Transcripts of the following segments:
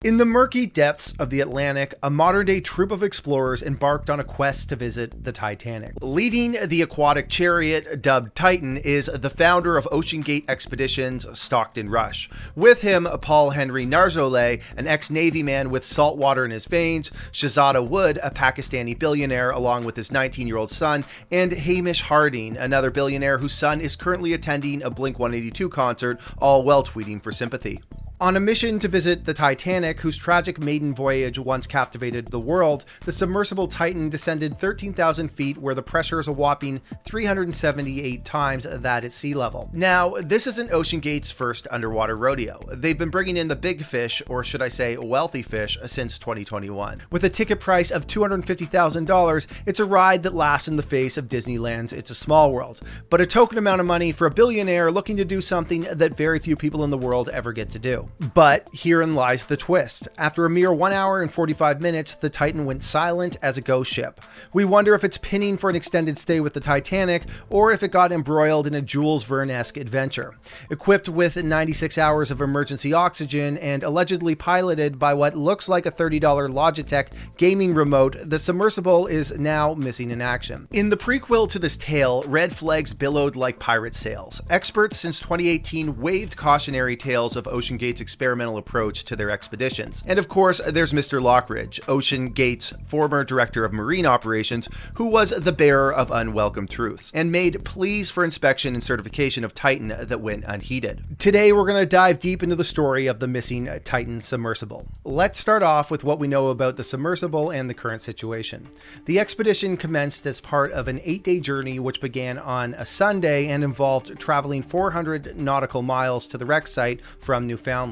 In the murky depths of the Atlantic, a modern-day troupe of explorers embarked on a quest to visit the Titanic. Leading the aquatic chariot, dubbed Titan, is the founder of OceanGate Expeditions, Stockton Rush. With him, Paul Henry Narjole, an ex-Navy man with salt water in his veins, Shahzada Wood, a Pakistani billionaire along with his 19-year-old son, and Hamish Harding, another billionaire whose son is currently attending a Blink-182 concert, all while tweeting for sympathy. On a mission to visit the Titanic, whose tragic maiden voyage once captivated the world, the submersible Titan descended 13,000 feet where the pressure is a whopping 378 times that at sea level. Now, this isn't OceanGate's first underwater rodeo. They've been bringing in the big fish, or should I say wealthy fish, since 2021. With a ticket price of $250,000, it's a ride that laughs in the face of Disneyland's It's a Small World, but a token amount of money for a billionaire looking to do something that very few people in the world ever get to do. But herein lies the twist. After a mere 1 hour and 45 minutes, the Titan went silent as a ghost ship. We wonder if it's pinning for an extended stay with the Titanic, or if it got embroiled in a Jules Verne-esque adventure. Equipped with 96 hours of emergency oxygen and allegedly piloted by what looks like a $30 Logitech gaming remote, the submersible is now missing in action. In the prequel to this tale, red flags billowed like pirate sails. Experts since 2018 waved cautionary tales of OceanGate's experimental approach to their expeditions. And of course, there's Mr. Lockridge, OceanGate's former director of marine operations, who was the bearer of unwelcome truths and made pleas for inspection and certification of Titan that went unheeded. Today, we're going to dive deep into the story of the missing Titan submersible. Let's start off with what we know about the submersible and the current situation. The expedition commenced as part of an 8-day journey which began on a Sunday and involved traveling 400 nautical miles to the wreck site from Newfoundland.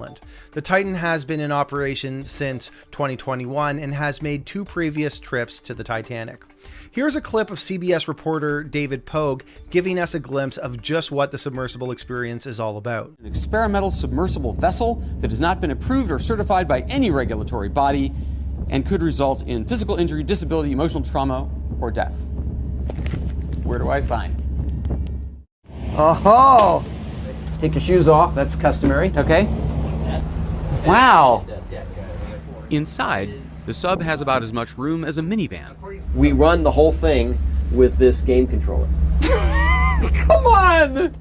The Titan has been in operation since 2021 and has made 2 previous trips to the Titanic. Here's a clip of CBS reporter David Pogue giving us a glimpse of just what the submersible experience is all about. An experimental submersible vessel that has not been approved or certified by any regulatory body and could result in physical injury, disability, emotional trauma, or death. Where do I sign? Oh! Take your shoes off, that's customary. Okay. Wow. Inside, the sub has about as much room as a minivan. We run the whole thing with this game controller. Come on!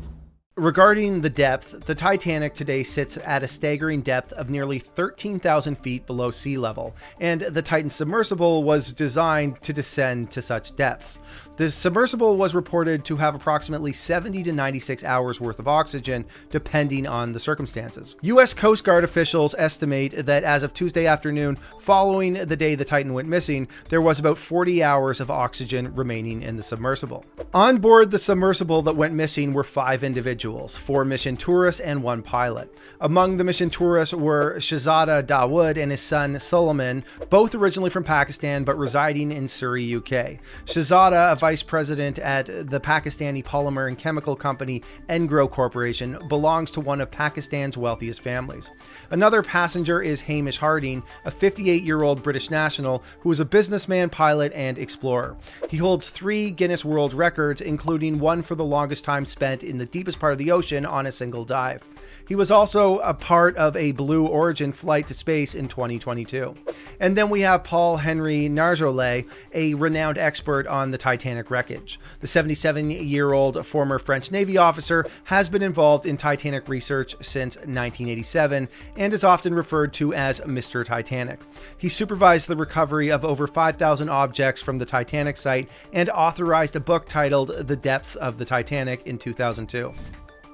Regarding the depth, the Titanic today sits at a staggering depth of nearly 13,000 feet below sea level, and the Titan submersible was designed to descend to such depths. The submersible was reported to have approximately 70 to 96 hours worth of oxygen, depending on the circumstances. U.S. Coast Guard officials estimate that as of Tuesday afternoon, following the day the Titan went missing, there was about 40 hours of oxygen remaining in the submersible. On board the submersible that went missing were 5 individuals, 4 mission tourists and 1 pilot. Among the mission tourists were Shahzada Dawood and his son Suleiman, both originally from Pakistan but residing in Surrey, UK. Shahzada, a vice president at the Pakistani polymer and chemical company Engro Corporation, belongs to one of Pakistan's wealthiest families. Another passenger is Hamish Harding, a 58-year-old British national who is a businessman, pilot, and explorer. He holds 3 Guinness World Records, including one for the longest time spent in the deepest part of the ocean on a single dive. He was also a part of a Blue Origin flight to space in 2022. And then we have Paul Henry Narjole, a renowned expert on the Titanic wreckage. The 77-year-old former French Navy officer has been involved in Titanic research since 1987 and is often referred to as Mr. Titanic. He supervised the recovery of over 5,000 objects from the Titanic site and authorized a book titled The Depths of the Titanic in 2002.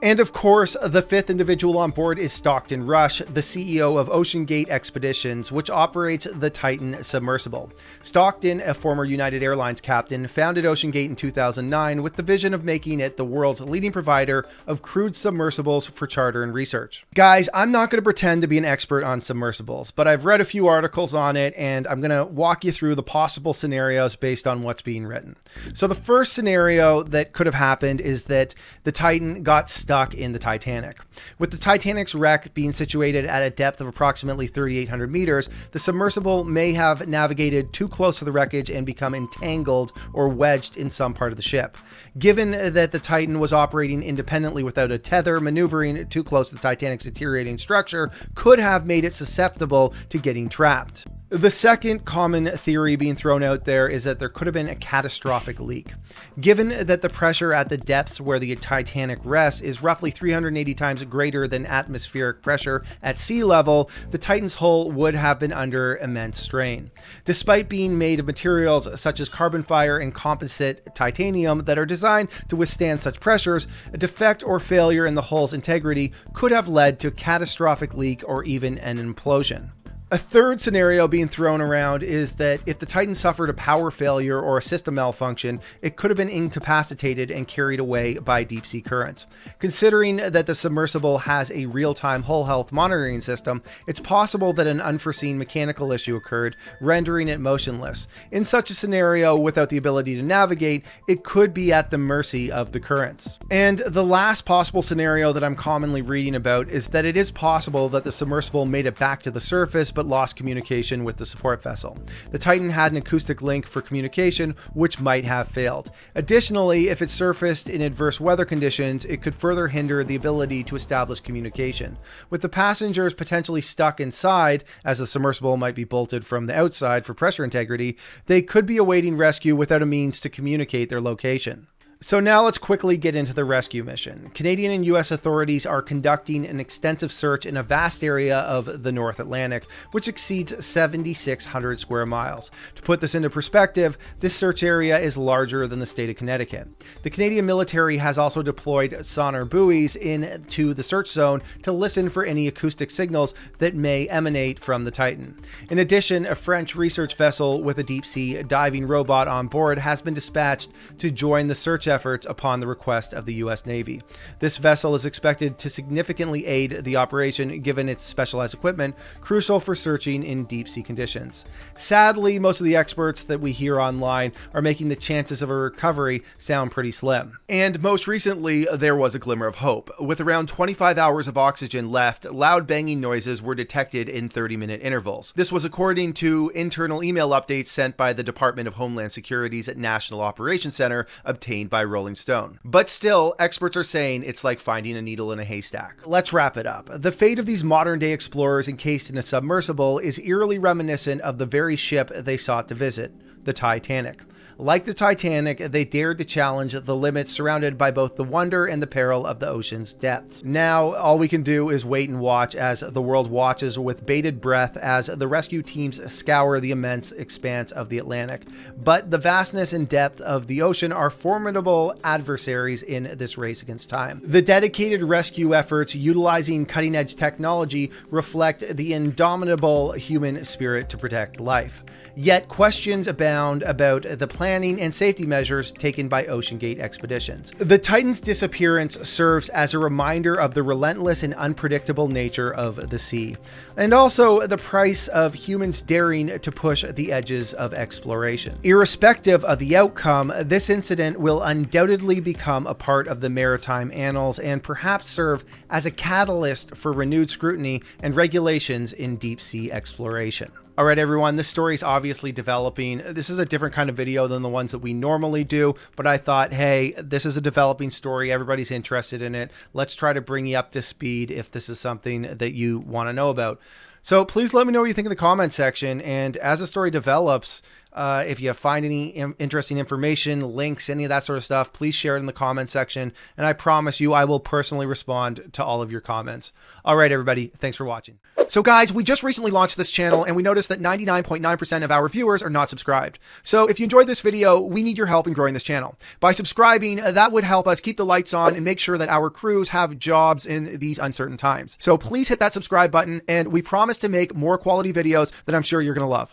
And of course, the 5th individual on board is Stockton Rush, the CEO of OceanGate Expeditions, which operates the Titan submersible. Stockton, a former United Airlines captain, founded OceanGate in 2009 with the vision of making it the world's leading provider of crewed submersibles for charter and research. Guys, I'm not going to pretend to be an expert on submersibles, but I've read a few articles on it, and I'm going to walk you through the possible scenarios based on what's being written. So the first scenario that could have happened is that the Titan got stuck stuck in the Titanic. With the Titanic's wreck being situated at a depth of approximately 3,800 meters, the submersible may have navigated too close to the wreckage and become entangled or wedged in some part of the ship. Given that the Titan was operating independently without a tether, maneuvering too close to the Titanic's deteriorating structure could have made it susceptible to getting trapped. The second common theory being thrown out there is that there could have been a catastrophic leak. Given that the pressure at the depths where the Titanic rests is roughly 380 times greater than atmospheric pressure at sea level, the Titan's hull would have been under immense strain. Despite being made of materials such as carbon fiber and composite titanium that are designed to withstand such pressures, a defect or failure in the hull's integrity could have led to a catastrophic leak or even an implosion. A third scenario being thrown around is that if the Titan suffered a power failure or a system malfunction, it could have been incapacitated and carried away by deep sea currents. Considering that the submersible has a real-time hull health monitoring system, it's possible that an unforeseen mechanical issue occurred, rendering it motionless. In such a scenario, without the ability to navigate, it could be at the mercy of the currents. And the last possible scenario that I'm commonly reading about is that it is possible that the submersible made it back to the surface but lost communication with the support vessel. The Titan had an acoustic link for communication, which might have failed. Additionally, if it surfaced in adverse weather conditions, it could further hinder the ability to establish communication. With the passengers potentially stuck inside, as the submersible might be bolted from the outside for pressure integrity, they could be awaiting rescue without a means to communicate their location. So now let's quickly get into the rescue mission. Canadian and US authorities are conducting an extensive search in a vast area of the North Atlantic, which exceeds 7,600 square miles. To put this into perspective, this search area is larger than the state of Connecticut. The Canadian military has also deployed sonar buoys into the search zone to listen for any acoustic signals that may emanate from the Titan. In addition, a French research vessel with a deep sea diving robot on board has been dispatched to join the search efforts upon the request of the US Navy. This vessel is expected to significantly aid the operation given its specialized equipment, crucial for searching in deep sea conditions. Sadly, most of the experts that we hear online are making the chances of a recovery sound pretty slim. And most recently, there was a glimmer of hope. With around 25 hours of oxygen left, loud banging noises were detected in 30-minute intervals. This was according to internal email updates sent by the Department of Homeland Security's National Operations Center, obtained by Rolling Stone. But still, experts are saying it's like finding a needle in a haystack. Let's wrap it up. The fate of these modern-day explorers encased in a submersible is eerily reminiscent of the very ship they sought to visit, the Titanic. Like the Titanic, they dared to challenge the limits, surrounded by both the wonder and the peril of the ocean's depths. Now, all we can do is wait and watch as the world watches with bated breath as the rescue teams scour the immense expanse of the Atlantic. But the vastness and depth of the ocean are formidable adversaries in this race against time. The dedicated rescue efforts utilizing cutting-edge technology reflect the indomitable human spirit to protect life. Yet questions abound about the planning and safety measures taken by OceanGate expeditions. The Titan's disappearance serves as a reminder of the relentless and unpredictable nature of the sea, and also the price of humans daring to push the edges of exploration. Irrespective of the outcome, this incident will undoubtedly become a part of the maritime annals and perhaps serve as a catalyst for renewed scrutiny and regulations in deep sea exploration. All right, everyone, this story is obviously developing. This is a different kind of video than the ones that we normally do, but I thought, hey, this is a developing story. Everybody's interested in it. Let's try to bring you up to speed if this is something that you want to know about. So please let me know what you think in the comment section. And as the story develops, if you find any interesting information, links, any of that sort of stuff, please share it in the comment section. And I promise you, I will personally respond to all of your comments. All right, everybody, thanks for watching. So guys, we just recently launched this channel and we noticed that 99.9% of our viewers are not subscribed. So if you enjoyed this video, we need your help in growing this channel. By subscribing, that would help us keep the lights on and make sure that our crews have jobs in these uncertain times. So please hit that subscribe button and we promise to make more quality videos that I'm sure you're going to love.